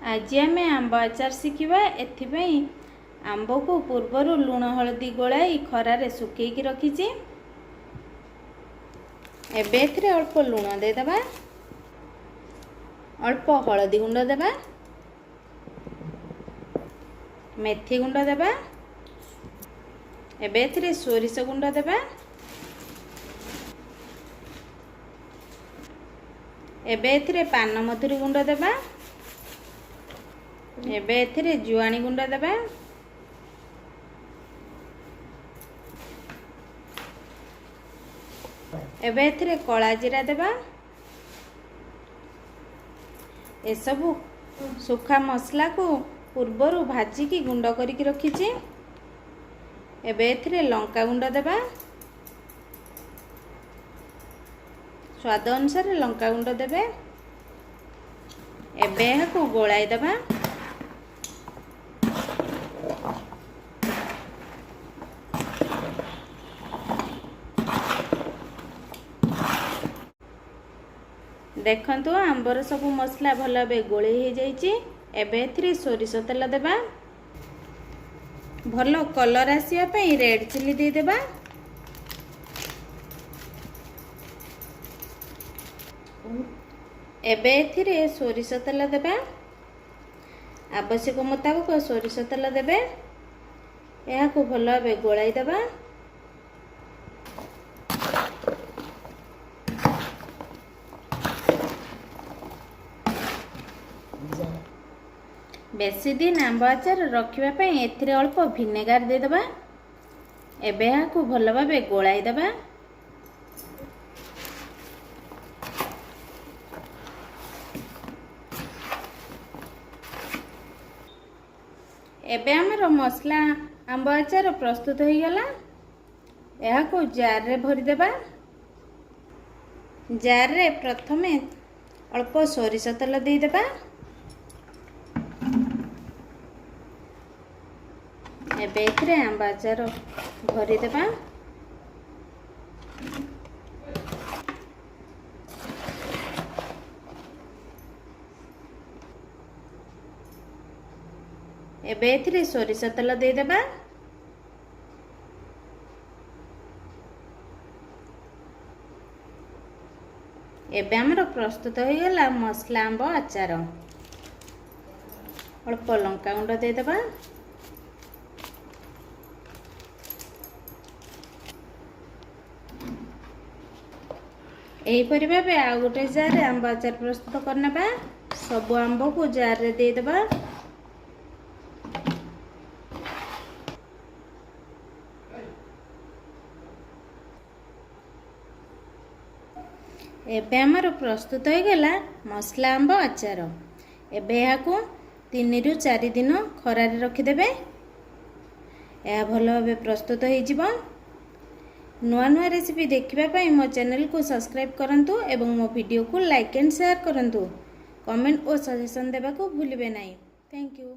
आज आम आंब आचार शिखा। एथिपाई आंब को पूर्वर लुण हलदी गोलाई खरारे सुखेकी रखीची। एबे एथिरे अल्प लुण देदेबा, अल्प हलदी गुंड देबा, मेथी गुंड देबा, एबे एथिरे सोरिष गुंड देबा, एबे एथिरे पान मधुरी गुंड देबा, एबे एथिरे जुआणी गुंड देबा, एबे एथिरे कला जीरा देबा। ए सबु सुखा मसला को पूर्वर भाजिकी गुंड करिकी रखीची। एबे एथिरे लंका गुंड देबा, स्वाद अनुसार लंका गुंड देबे। एबे एहाकु गोलाई देबा। देखंतु आंबर सबु मसला भल भाव गोले हो जाइए। एबे एथिरे सोरिष तेल देबा, भल कलर आसिया पई रेड चिली दे देबा। एबे एथिरे सोरिष तेल देबा, आवश्यक मुताबिक सोरिष तेल देबे। एहाकु भल भाव गोलाई देबा। बेसी दिन आंब आचार रखापी एथिरे अल्प भिनेगार दे देबा। एबे एहाकु भल भाव गोलाई देबा। एबे हमर मसला आंब आचार प्रस्तुत हो गला। एहाकु जार रे भरी देबा। जार रे प्रथमे अल्प सोरिष तेल दे देबा। एबे एथिरे आंब आचार भरी देबा। एबे एथिरे सोरिष तेल दे देबा। एबे हमर प्रस्तुत हो गला मसला आंब आचार। अल्प लंका गुंड दे देबा। एहीपरि भाव आउ गोटे जार आंब आचार प्रस्तुत करनेबा। सबु आंब को जार रे दे देबा। एबे हमर प्रस्तुत हो गला मसला आंब आचार। एबे एहाकु 3 रु 4 दिन खरारे रखिदेबे। यह भल भाव प्रस्तुत हो जिवो। नुआ नुआ रेसिपी देखिबा पई मो चैनल को सब्सक्राइब करंतु एवं मो वीडियो को लाइक एंड शेयर करंतु। कमेंट और सजेशन देबा को भूलिबे नहीं। Thank you.